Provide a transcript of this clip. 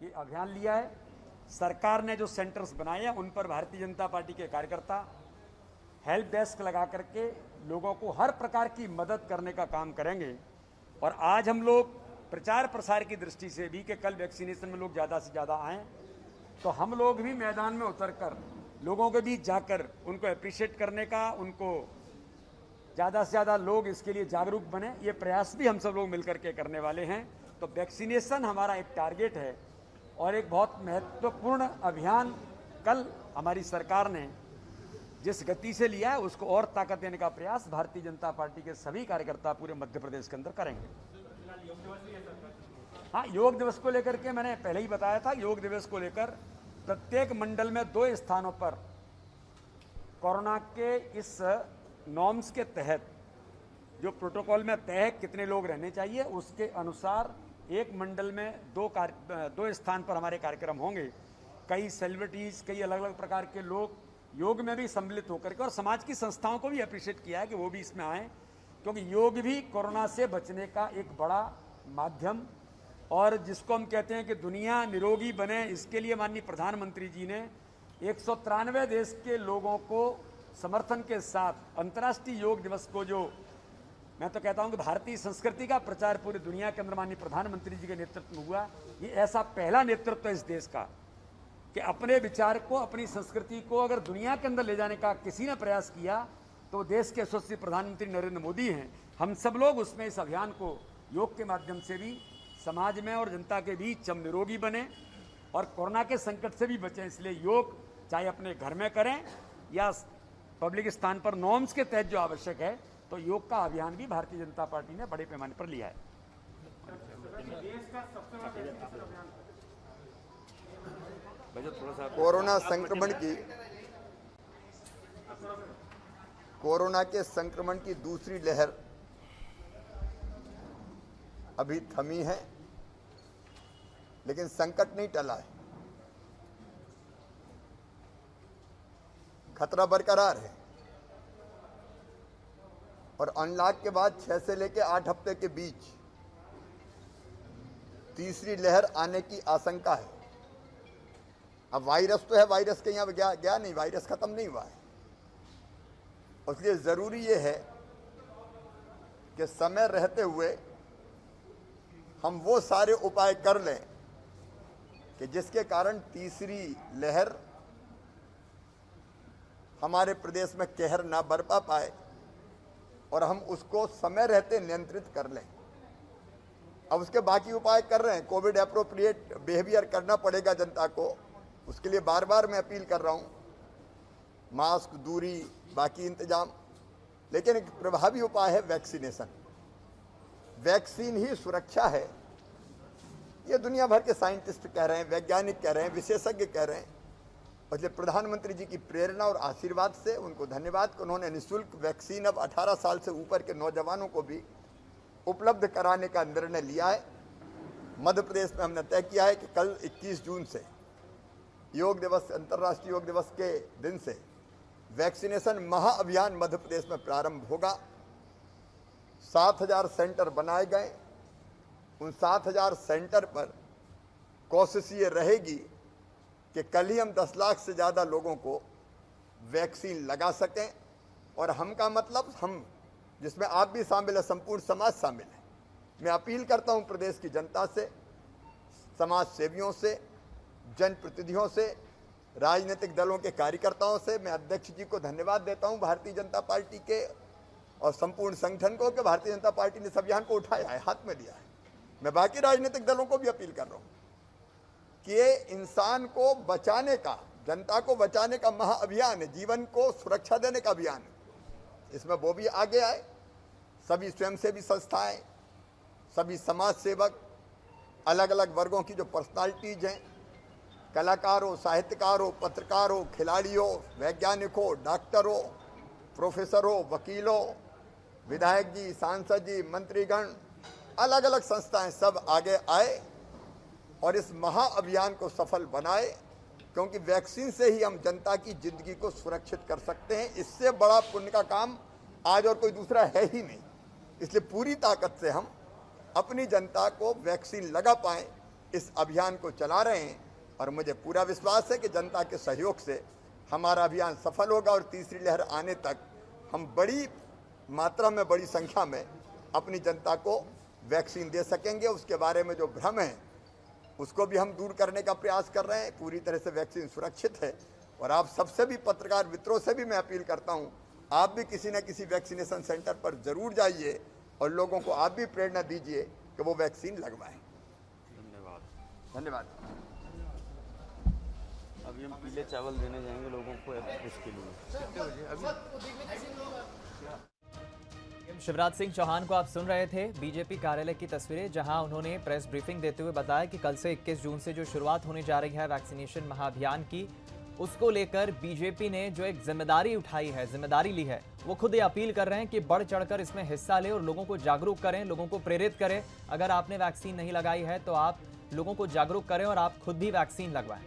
ये अभियान लिया है। सरकार ने जो सेंटर्स बनाए हैं उन पर भारतीय जनता पार्टी के कार्यकर्ता हेल्प डेस्क लगा करके लोगों को हर प्रकार की मदद करने का काम करेंगे। और आज हम लोग प्रचार प्रसार की दृष्टि से भी कि कल वैक्सीनेशन में लोग ज़्यादा से ज़्यादा आएँ, तो हम लोग भी मैदान में उतरकर लोगों के बीच जाकर उनको अप्रिशिएट करने का, उनको ज़्यादा से ज़्यादा लोग इसके लिए जागरूक बने, ये प्रयास भी हम सब लोग मिलकर के करने वाले हैं। तो वैक्सीनेशन हमारा एक टारगेट है और एक बहुत महत्वपूर्ण अभियान कल हमारी सरकार ने जिस गति से लिया है उसको और ताकत देने का प्रयास भारतीय जनता पार्टी के सभी कार्यकर्ता पूरे मध्य प्रदेश के अंदर करेंगे। हाँ, योग दिवस को लेकर के मैंने पहले ही बताया था, योग दिवस को लेकर प्रत्येक मंडल में 2 स्थानों पर कोरोना के इस नॉर्म्स के तहत जो प्रोटोकॉल में तय है कितने लोग रहने चाहिए, उसके अनुसार एक मंडल में 2 स्थान पर हमारे कार्यक्रम होंगे। कई सेलिब्रिटीज, कई अलग अलग प्रकार के लोग योग में भी सम्मिलित होकर के, और समाज की संस्थाओं को भी अप्रिशिएट किया है कि वो भी इसमें आए, क्योंकि योग भी कोरोना से बचने का एक बड़ा माध्यम, और जिसको हम कहते हैं कि दुनिया निरोगी बने, इसके लिए माननीय प्रधानमंत्री जी ने 193 देश के लोगों को समर्थन के साथ अंतर्राष्ट्रीय योग दिवस को, जो मैं तो कहता हूं कि भारतीय संस्कृति का प्रचार पूरी दुनिया के अंदर माननीय प्रधानमंत्री जी के नेतृत्व में हुआ। ये ऐसा पहला नेतृत्व है इस देश का कि अपने विचार को, अपनी संस्कृति को अगर दुनिया के अंदर ले जाने का किसी ने प्रयास किया तो देश के यशस्वी प्रधानमंत्री नरेंद्र मोदी हैं। हम सब लोग उसमें इस अभियान को योग के माध्यम से भी समाज में और जनता के बीच हम निरोगी बने और कोरोना के संकट से भी बचें। इसलिए योग चाहे अपने घर में करें या पब्लिक स्थान पर नॉर्म्स के तहत जो आवश्यक है, तो योग का अभियान भी भारतीय जनता पार्टी ने बड़े पैमाने पर लिया है। कोरोना के संक्रमण की दूसरी लहर अभी थमी है, लेकिन संकट नहीं टला है, खतरा बरकरार है। और अनलॉक के बाद 6 से लेकर 8 हफ्ते के बीच तीसरी लहर आने की आशंका है। अब वायरस तो है, वायरस के यहाँ गया नहीं, वायरस खत्म नहीं हुआ है। इसलिए जरूरी ये है कि समय रहते हुए हम वो सारे उपाय कर लें कि जिसके कारण तीसरी लहर हमारे प्रदेश में कहर ना बरपा पाए और हम उसको समय रहते नियंत्रित कर लें। अब उसके बाकी उपाय कर रहे हैं। कोविड एप्रोप्रिएट बिहेवियर करना पड़ेगा जनता को, उसके लिए बार बार मैं अपील कर रहा हूं, मास्क, दूरी, बाकी इंतजाम। लेकिन एक प्रभावी उपाय है वैक्सीनेशन। वैक्सीन ही सुरक्षा है, ये दुनिया भर के साइंटिस्ट कह रहे हैं, वैज्ञानिक कह रहे हैं, विशेषज्ञ कह रहे हैं। इसलिए प्रधानमंत्री जी की प्रेरणा और आशीर्वाद से उनको धन्यवाद कि उन्होंने निःशुल्क वैक्सीन अब 18 साल से ऊपर के नौजवानों को भी उपलब्ध कराने का निर्णय लिया है। मध्य प्रदेश में हमने तय किया है कि कल 21 जून से योग दिवस, अंतर्राष्ट्रीय योग दिवस के दिन से वैक्सीनेशन महाअभियान मध्य प्रदेश में प्रारंभ होगा। 7,000 सेंटर बनाए गए। उन 7,000 सेंटर पर कोशिश ये रहेगी कि कल ही हम 10 लाख से ज़्यादा लोगों को वैक्सीन लगा सकें। और हम का मतलब हम, जिसमें आप भी शामिल है, संपूर्ण समाज शामिल है। मैं अपील करता हूं प्रदेश की जनता से, समाज सेवियों से, जनप्रतिनिधियों से, राजनीतिक दलों के कार्यकर्ताओं से। मैं अध्यक्ष जी को धन्यवाद देता हूं भारतीय जनता पार्टी के और संपूर्ण संगठन को कि भारतीय जनता पार्टी ने इस अभियान को उठाया है, हाथ में लिया है। मैं बाकी राजनीतिक दलों को भी अपील कर रहा हूं कि ये इंसान को बचाने का, जनता को बचाने का महाअभियान है, जीवन को सुरक्षा देने का अभियान है। इसमें वो भी आगे आए, सभी स्वयंसेवी संस्थाएं, सभी समाज सेवक, अलग अलग वर्गों की जो पर्सनालिटीज हैं, कलाकार हो, साहित्यकार हो, पत्रकार हो, खिलाड़ी हो, वैज्ञानिक हो, डॉक्टर हो, प्रोफेसर हो, वकील हो, विधायक जी, सांसद जी, मंत्रीगण, अलग अलग संस्थाएं सब आगे आए और इस महाअभियान को सफल बनाए, क्योंकि वैक्सीन से ही हम जनता की जिंदगी को सुरक्षित कर सकते हैं। इससे बड़ा पुण्य का काम आज और कोई दूसरा है ही नहीं। इसलिए पूरी ताकत से हम अपनी जनता को वैक्सीन लगा पाएं, इस अभियान को चला रहे हैं और मुझे पूरा विश्वास है कि जनता के सहयोग से हमारा अभियान सफल होगा और तीसरी लहर आने तक हम बड़ी मात्रा में, बड़ी संख्या में अपनी जनता को वैक्सीन दे सकेंगे। उसके बारे में जो भ्रम है उसको भी हम दूर करने का प्रयास कर रहे हैं। पूरी तरह से वैक्सीन सुरक्षित है और आप सबसे भी, पत्रकार मित्रों से भी मैं अपील करता हूं, आप भी किसी न किसी वैक्सीनेशन सेंटर पर जरूर जाइए और लोगों को आप भी प्रेरणा दीजिए कि वो वैक्सीन लगवाएं। धन्यवाद। अभी हम पीले चावल देने जाएंगे लोगों को उसके लिए। शिवराज सिंह चौहान को आप सुन रहे थे। बीजेपी कार्यालय की तस्वीरें, जहां उन्होंने प्रेस ब्रीफिंग देते हुए बताया कि कल से 21 जून से जो शुरुआत होने जा रही है वैक्सीनेशन महाअभियान की, उसको लेकर बीजेपी ने जो एक जिम्मेदारी उठाई है, जिम्मेदारी ली है, वो खुद ये अपील कर रहे हैं कि बढ़ चढ़कर इसमें हिस्सा लें और लोगों को जागरूक करें, लोगों को प्रेरित करें। अगर आपने वैक्सीन नहीं लगाई है तो आप लोगों को जागरूक करें और आप खुद भी वैक्सीन लगवाएं।